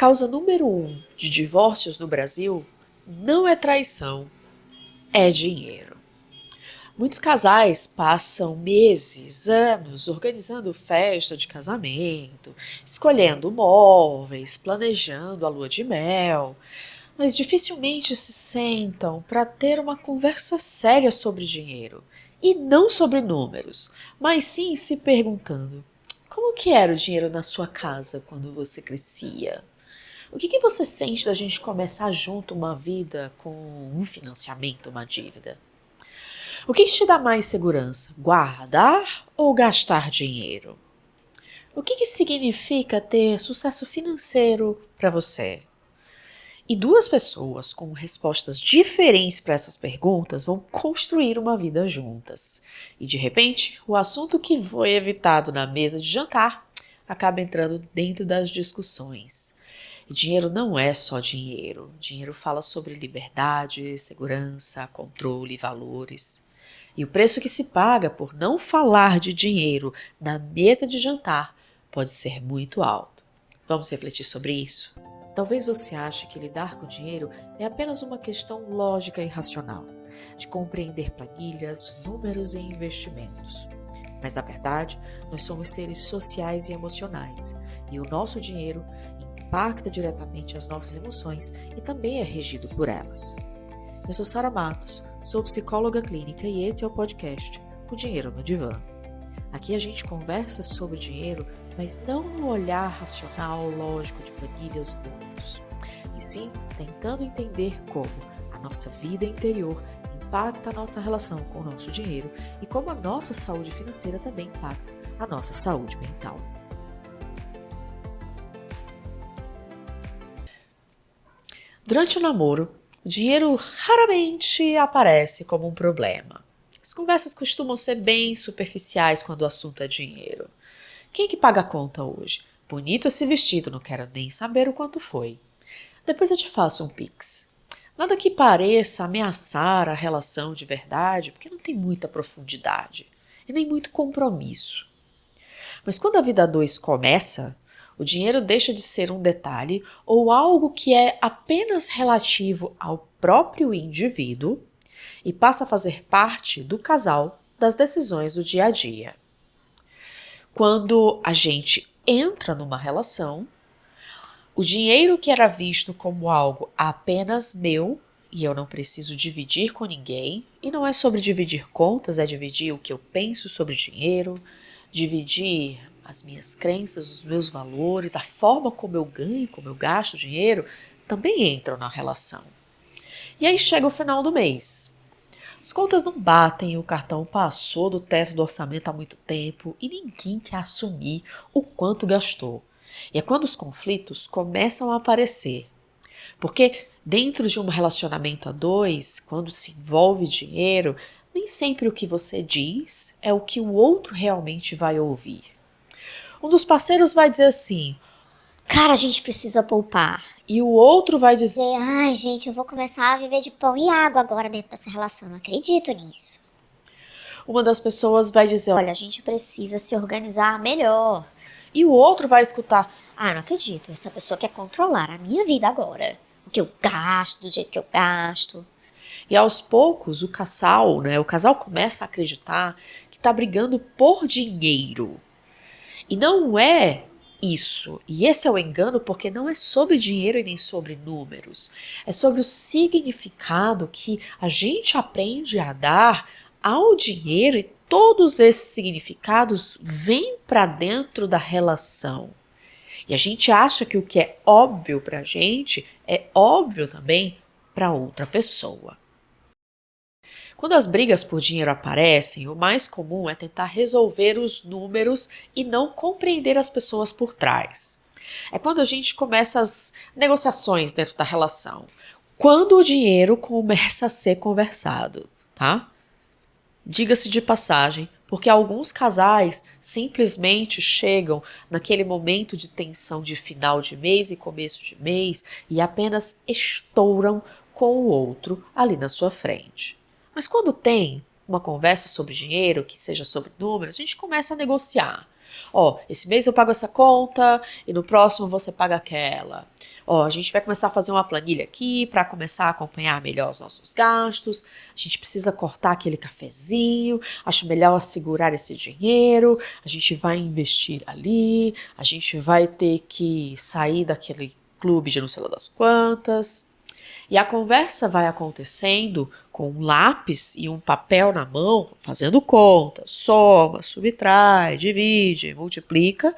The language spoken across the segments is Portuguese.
causa número 1 de divórcios no Brasil não é traição, é dinheiro. Muitos casais passam meses, anos organizando festa de casamento, escolhendo móveis, planejando a lua de mel, mas dificilmente se sentam para ter uma conversa séria sobre dinheiro. E não sobre números, mas sim se perguntando: como que era o dinheiro na sua casa quando você crescia? O que você sente da gente começar junto uma vida com um financiamento, uma dívida? O que te dá mais segurança? Guardar ou gastar dinheiro? O que significa ter sucesso financeiro para você? E duas pessoas com respostas diferentes para essas perguntas vão construir uma vida juntas. E de repente, o assunto que foi evitado na mesa de jantar acaba entrando dentro das discussões. E dinheiro não é só dinheiro. Dinheiro fala sobre liberdade, segurança, controle, valores. E o preço que se paga por não falar de dinheiro na mesa de jantar pode ser muito alto. Vamos refletir sobre isso? Talvez você ache que lidar com dinheiro é apenas uma questão lógica e racional, de compreender planilhas, números e investimentos. Mas na verdade, nós somos seres sociais e emocionais, e o nosso dinheiro impacta diretamente as nossas emoções e também é regido por elas. Eu sou Sara Matos, sou psicóloga clínica e esse é o podcast O Dinheiro no Divã. Aqui a gente conversa sobre dinheiro, mas não no olhar racional, lógico de planilhas ou números, e sim tentando entender como a nossa vida interior impacta a nossa relação com o nosso dinheiro e como a nossa saúde financeira também impacta a nossa saúde mental. Durante o namoro, o dinheiro raramente aparece como um problema. As conversas costumam ser bem superficiais quando o assunto é dinheiro. Quem que paga a conta hoje? Bonito esse vestido, não quero nem saber o quanto foi. Depois eu te faço um pix. Nada que pareça ameaçar a relação de verdade, porque não tem muita profundidade e nem muito compromisso. Mas quando a vida a dois começa, o dinheiro deixa de ser um detalhe ou algo que é apenas relativo ao próprio indivíduo e passa a fazer parte do casal das decisões do dia a dia. Quando a gente entra numa relação, o dinheiro que era visto como algo apenas meu e eu não preciso dividir com ninguém, e não é sobre dividir contas, é dividir o que eu penso sobre dinheiro, dividir as minhas crenças, os meus valores, a forma como eu ganho, como eu gasto dinheiro, também entram na relação. E aí chega o final do mês. As contas não batem, o cartão passou do teto do orçamento há muito tempo e ninguém quer assumir o quanto gastou. E é quando os conflitos começam a aparecer. Porque dentro de um relacionamento a dois, quando se envolve dinheiro, nem sempre o que você diz é o que o outro realmente vai ouvir. Um dos parceiros vai dizer assim: cara, a gente precisa poupar. E o outro vai dizer: ai, gente, eu vou começar a viver de pão e água agora dentro dessa relação, não acredito nisso. Uma das pessoas vai dizer: olha, a gente precisa se organizar melhor. E o outro vai escutar: ah, não acredito, essa pessoa quer controlar a minha vida agora. O que eu gasto, do jeito que eu gasto. E aos poucos o casal começa a acreditar que está brigando por dinheiro. E não é isso. E esse é o engano, porque não é sobre dinheiro e nem sobre números. É sobre o significado que a gente aprende a dar ao dinheiro e todos esses significados vêm para dentro da relação. E a gente acha que o que é óbvio para a gente é óbvio também para outra pessoa. Quando as brigas por dinheiro aparecem, o mais comum é tentar resolver os números e não compreender as pessoas por trás. É quando a gente começa as negociações dentro da relação. Quando o dinheiro começa a ser conversado, tá? Diga-se de passagem, porque alguns casais simplesmente chegam naquele momento de tensão de final de mês e começo de mês e apenas estouram com o outro ali na sua frente. Mas quando tem uma conversa sobre dinheiro, que seja sobre números, a gente começa a negociar. Ó, esse mês eu pago essa conta e no próximo você paga aquela. Ó, a gente vai começar a fazer uma planilha aqui para começar a acompanhar melhor os nossos gastos. A gente precisa cortar aquele cafezinho. Acho melhor segurar esse dinheiro. A gente vai investir ali. A gente vai ter que sair daquele clube de não sei lá das quantas. E a conversa vai acontecendo com um lápis e um papel na mão, fazendo conta, soma, subtrai, divide, multiplica.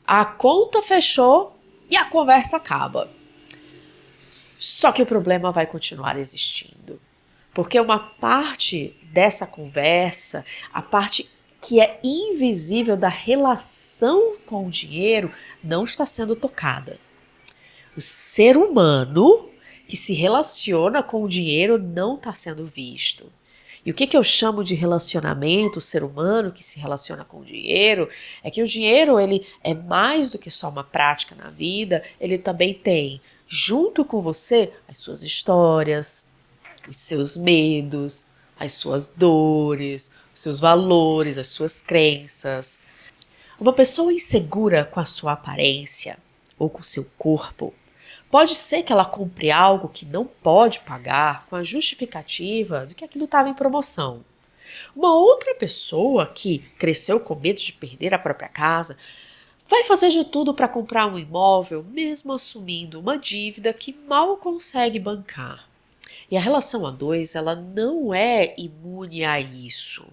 A conta fechou e a conversa acaba. Só que o problema vai continuar existindo. Porque uma parte dessa conversa, a parte que é invisível da relação com o dinheiro, não está sendo tocada. O ser humano que se relaciona com o dinheiro não está sendo visto. E o que eu chamo de relacionamento, o ser humano que se relaciona com o dinheiro, é que o dinheiro ele é mais do que só uma prática na vida, ele também tem, junto com você, as suas histórias, os seus medos, as suas dores, os seus valores, as suas crenças. Uma pessoa insegura com a sua aparência ou com seu corpo, pode ser que ela compre algo que não pode pagar com a justificativa de que aquilo estava em promoção. Uma outra pessoa que cresceu com medo de perder a própria casa vai fazer de tudo para comprar um imóvel, mesmo assumindo uma dívida que mal consegue bancar. E a relação a dois, ela não é imune a isso.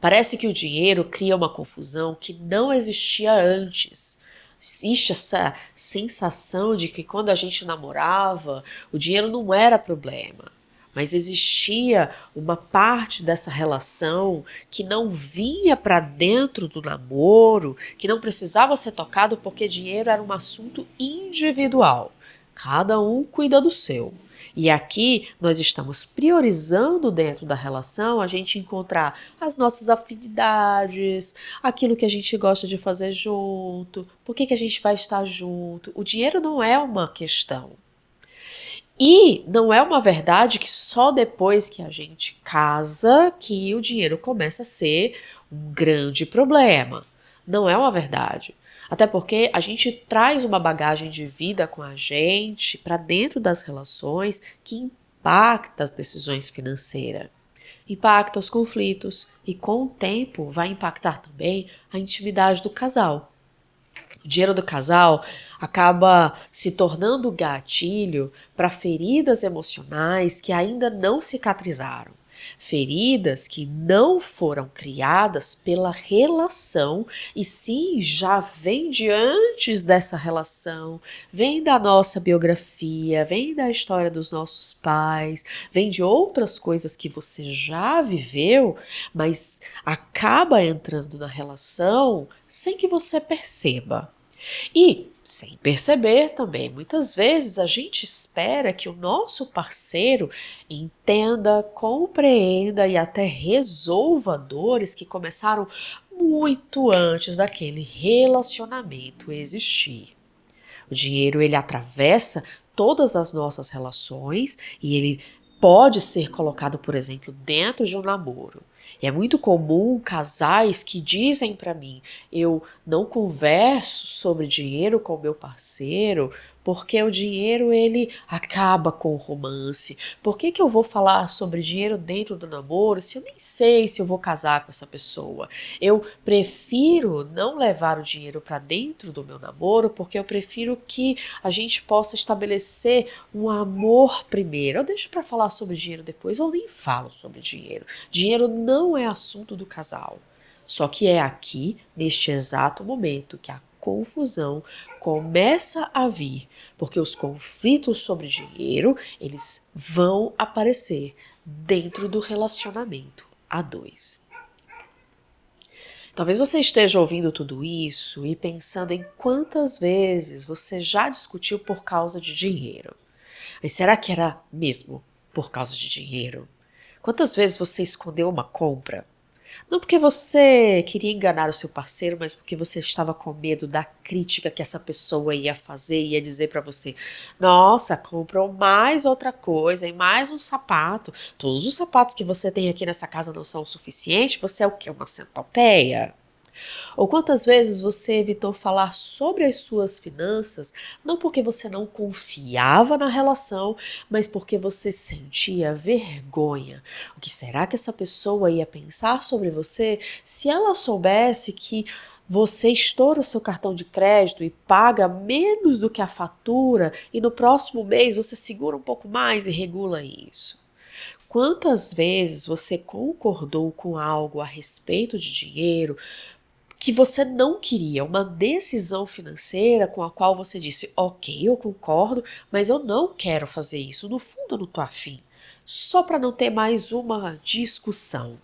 Parece que o dinheiro cria uma confusão que não existia antes. Existe essa sensação de que quando a gente namorava, o dinheiro não era problema, mas existia uma parte dessa relação que não vinha para dentro do namoro, que não precisava ser tocado porque dinheiro era um assunto individual. Cada um cuida do seu. E aqui nós estamos priorizando dentro da relação a gente encontrar as nossas afinidades, aquilo que a gente gosta de fazer junto, por que a gente vai estar junto. O dinheiro não é uma questão. E não é uma verdade que só depois que a gente casa que o dinheiro começa a ser um grande problema. Não é uma verdade. Até porque a gente traz uma bagagem de vida com a gente para dentro das relações que impacta as decisões financeiras, impacta os conflitos e com o tempo vai impactar também a intimidade do casal. O dinheiro do casal acaba se tornando gatilho para feridas emocionais que ainda não cicatrizaram. Feridas que não foram criadas pela relação e sim já vem de antes dessa relação, vem da nossa biografia, vem da história dos nossos pais, vem de outras coisas que você já viveu, mas acaba entrando na relação sem que você perceba. E, sem perceber também, muitas vezes a gente espera que o nosso parceiro entenda, compreenda e até resolva dores que começaram muito antes daquele relacionamento existir. O dinheiro, ele atravessa todas as nossas relações e ele pode ser colocado, por exemplo, dentro de um namoro. E é muito comum casais que dizem para mim, eu não converso sobre dinheiro com meu parceiro porque o dinheiro ele acaba com o romance. Por que eu vou falar sobre dinheiro dentro do namoro se eu nem sei se eu vou casar com essa pessoa? Eu prefiro não levar o dinheiro para dentro do meu namoro porque eu prefiro que a gente possa estabelecer um amor primeiro. Eu deixo para falar sobre dinheiro depois, eu nem falo sobre dinheiro. Dinheiro não é assunto do casal. Só que é aqui, neste exato momento, que a confusão começa a vir, porque os conflitos sobre dinheiro, eles vão aparecer dentro do relacionamento a dois. Talvez você esteja ouvindo tudo isso e pensando em quantas vezes você já discutiu por causa de dinheiro. Mas será que era mesmo por causa de dinheiro? Quantas vezes você escondeu uma compra? Não porque você queria enganar o seu parceiro, mas porque você estava com medo da crítica que essa pessoa ia fazer, ia dizer pra você, nossa, comprou mais outra coisa e mais um sapato. Todos os sapatos que você tem aqui nessa casa não são o suficiente? Você é o quê? Uma centopeia? Ou quantas vezes você evitou falar sobre as suas finanças, não porque você não confiava na relação, mas porque você sentia vergonha. O que será que essa pessoa ia pensar sobre você se ela soubesse que você estoura o seu cartão de crédito e paga menos do que a fatura e no próximo mês você segura um pouco mais e regula isso? Quantas vezes você concordou com algo a respeito de dinheiro que você não queria, uma decisão financeira com a qual você disse, ok, eu concordo, mas eu não quero fazer isso, no fundo eu não tô afim, só para não ter mais uma discussão.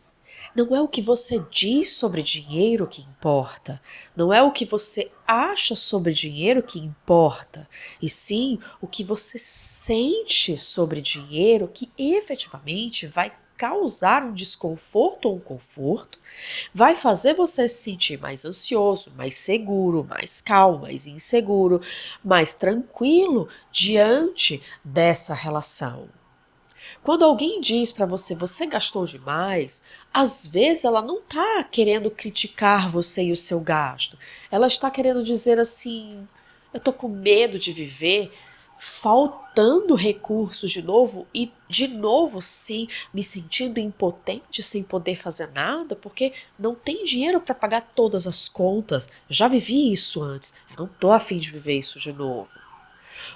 Não é o que você diz sobre dinheiro que importa, não é o que você acha sobre dinheiro que importa, e sim o que você sente sobre dinheiro que efetivamente vai causar um desconforto ou um conforto, vai fazer você se sentir mais ansioso, mais seguro, mais calmo, mais inseguro, mais tranquilo diante dessa relação. Quando alguém diz para você, você gastou demais, às vezes ela não está querendo criticar você e o seu gasto. Ela está querendo dizer assim, eu tô com medo de viver faltando recursos de novo e de novo sim me sentindo impotente sem poder fazer nada porque não tem dinheiro para pagar todas as contas. Já vivi isso antes, eu não tô a fim de viver isso de novo.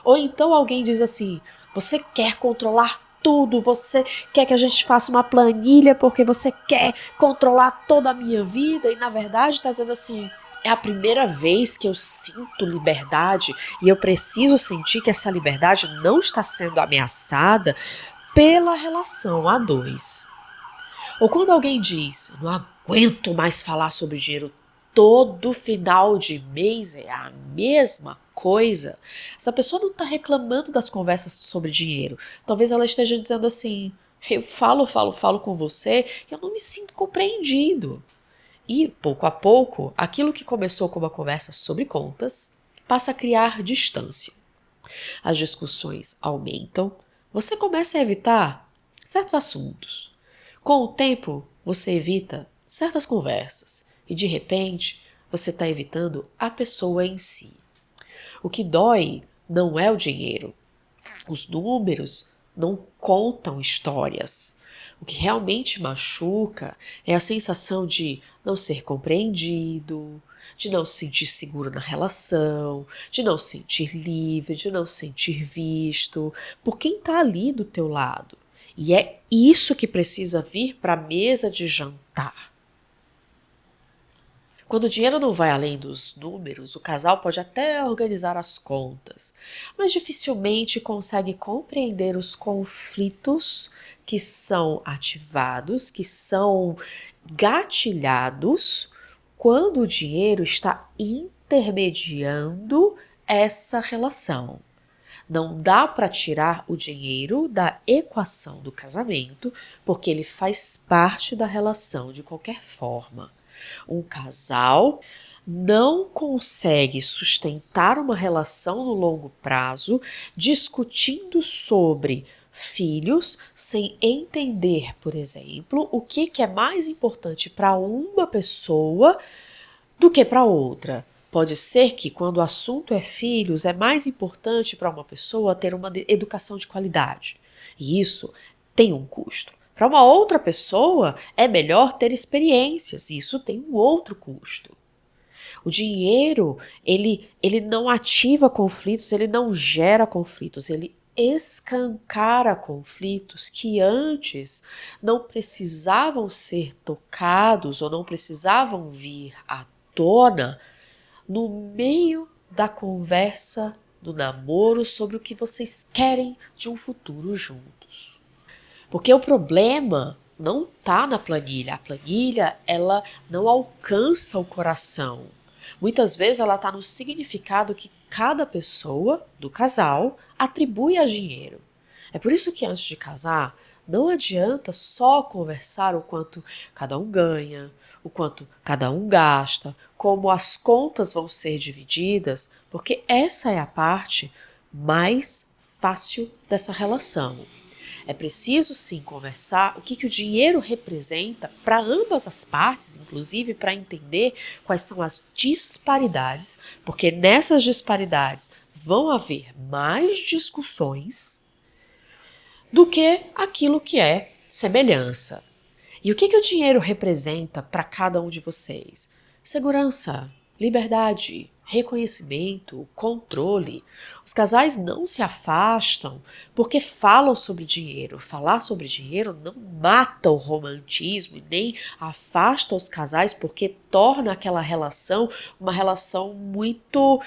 Ou então alguém diz assim, você quer controlar tudo, você quer que a gente faça uma planilha porque você quer controlar toda a minha vida e na verdade está dizendo assim, é a primeira vez que eu sinto liberdade e eu preciso sentir que essa liberdade não está sendo ameaçada pela relação a dois. Ou quando alguém diz, eu não aguento mais falar sobre dinheiro, todo final de mês é a mesma coisa. Essa pessoa não está reclamando das conversas sobre dinheiro. Talvez ela esteja dizendo assim, eu falo com você e eu não me sinto compreendido. E, pouco a pouco, aquilo que começou como uma conversa sobre contas passa a criar distância. As discussões aumentam, você começa a evitar certos assuntos. Com o tempo, você evita certas conversas e, de repente, você está evitando a pessoa em si. O que dói não é o dinheiro. Os números não contam histórias. O que realmente machuca é a sensação de não ser compreendido, de não se sentir seguro na relação, de não se sentir livre, de não se sentir visto por quem está ali do teu lado. E é isso que precisa vir para a mesa de jantar. Quando o dinheiro não vai além dos números, o casal pode até organizar as contas, mas dificilmente consegue compreender os conflitos que são ativados, que são gatilhados quando o dinheiro está intermediando essa relação. Não dá para tirar o dinheiro da equação do casamento, porque ele faz parte da relação de qualquer forma. Um casal não consegue sustentar uma relação no longo prazo discutindo sobre filhos sem entender, por exemplo, o que é mais importante para uma pessoa do que para outra. Pode ser que, quando o assunto é filhos, é mais importante para uma pessoa ter uma educação de qualidade. E isso tem um custo. Para uma outra pessoa, é melhor ter experiências. E isso tem um outro custo. O dinheiro, ele não ativa conflitos, ele não gera conflitos, ele escancara conflitos que antes não precisavam ser tocados ou não precisavam vir à tona no meio da conversa do namoro sobre o que vocês querem de um futuro juntos. Porque o problema não está na planilha. A planilha, ela não alcança o coração. Muitas vezes ela está no significado que cada pessoa do casal atribui a dinheiro. É por isso que antes de casar, não adianta só conversar o quanto cada um ganha, o quanto cada um gasta, como as contas vão ser divididas, porque essa é a parte mais fácil dessa relação. É preciso sim conversar o que o dinheiro representa para ambas as partes, inclusive para entender quais são as disparidades, porque nessas disparidades vão haver mais discussões do que aquilo que é semelhança. E o que o dinheiro representa para cada um de vocês? Segurança, liberdade, reconhecimento, controle. Os casais não se afastam porque falam sobre dinheiro. Falar sobre dinheiro não mata o romantismo e nem afasta os casais porque torna aquela relação uma relação muito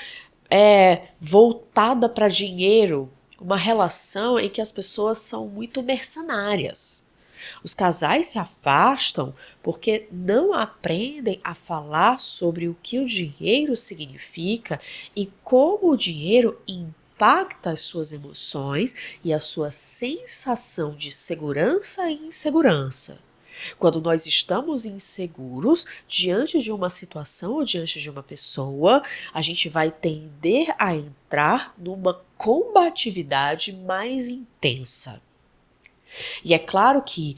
voltada para dinheiro, uma relação em que as pessoas são muito mercenárias. Os casais se afastam porque não aprendem a falar sobre o que o dinheiro significa e como o dinheiro impacta as suas emoções e a sua sensação de segurança e insegurança. Quando nós estamos inseguros diante de uma situação ou diante de uma pessoa, a gente vai tender a entrar numa combatividade mais intensa. E é claro que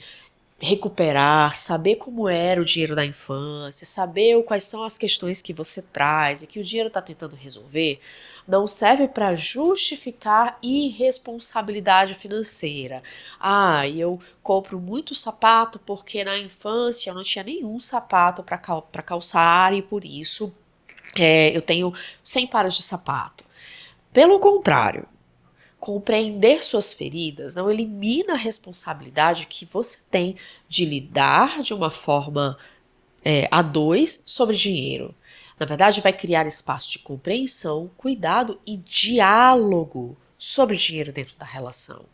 recuperar, saber como era o dinheiro da infância, saber quais são as questões que você traz e que o dinheiro está tentando resolver, não serve para justificar irresponsabilidade financeira. Ah, eu compro muito sapato porque na infância eu não tinha nenhum sapato para calçar e por isso eu tenho 100 pares de sapato. Pelo contrário, compreender suas feridas não elimina a responsabilidade que você tem de lidar de uma forma a dois sobre dinheiro. Na verdade, vai criar espaço de compreensão, cuidado e diálogo sobre dinheiro dentro da relação.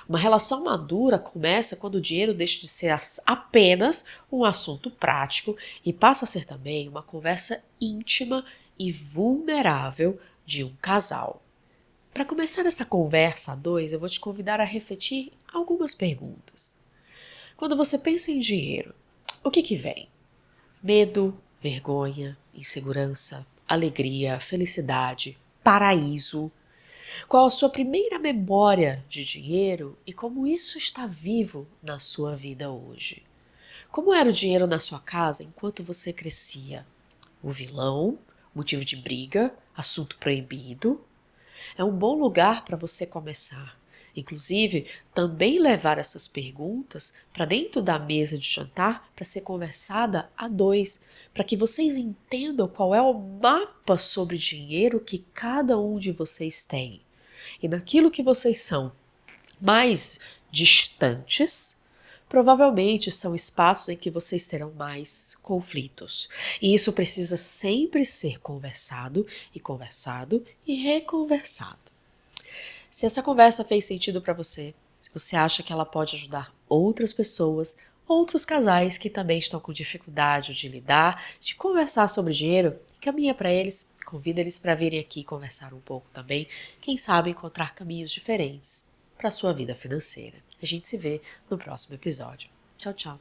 Uma relação madura começa quando o dinheiro deixa de ser apenas um assunto prático e passa a ser também uma conversa íntima e vulnerável de um casal. Para começar essa conversa a dois, eu vou te convidar a refletir algumas perguntas. Quando você pensa em dinheiro, o que vem? Medo, vergonha, insegurança, alegria, felicidade, paraíso? Qual a sua primeira memória de dinheiro e como isso está vivo na sua vida hoje? Como era o dinheiro na sua casa enquanto você crescia? O vilão, motivo de briga, assunto proibido? É um bom lugar para você começar. Inclusive, também levar essas perguntas para dentro da mesa de jantar para ser conversada a dois, para que vocês entendam qual é o mapa sobre dinheiro que cada um de vocês tem. E naquilo que vocês são mais distantes, provavelmente são espaços em que vocês terão mais conflitos. E isso precisa sempre ser conversado e reconversado. Se essa conversa fez sentido para você, se você acha que ela pode ajudar outras pessoas, outros casais que também estão com dificuldade de lidar, de conversar sobre dinheiro, caminha para eles, convida eles para virem aqui conversar um pouco também, quem sabe encontrar caminhos diferentes para a sua vida financeira. A gente se vê no próximo episódio. Tchau, tchau.